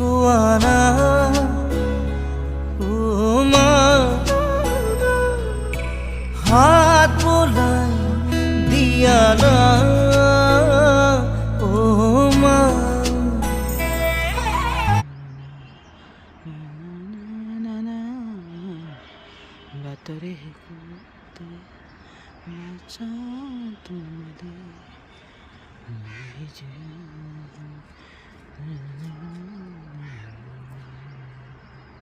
গোয়ানা ও মা, হাত বোলাই দিয়া না ও মা। বাতরে কুতে বাঁচা তোমাদের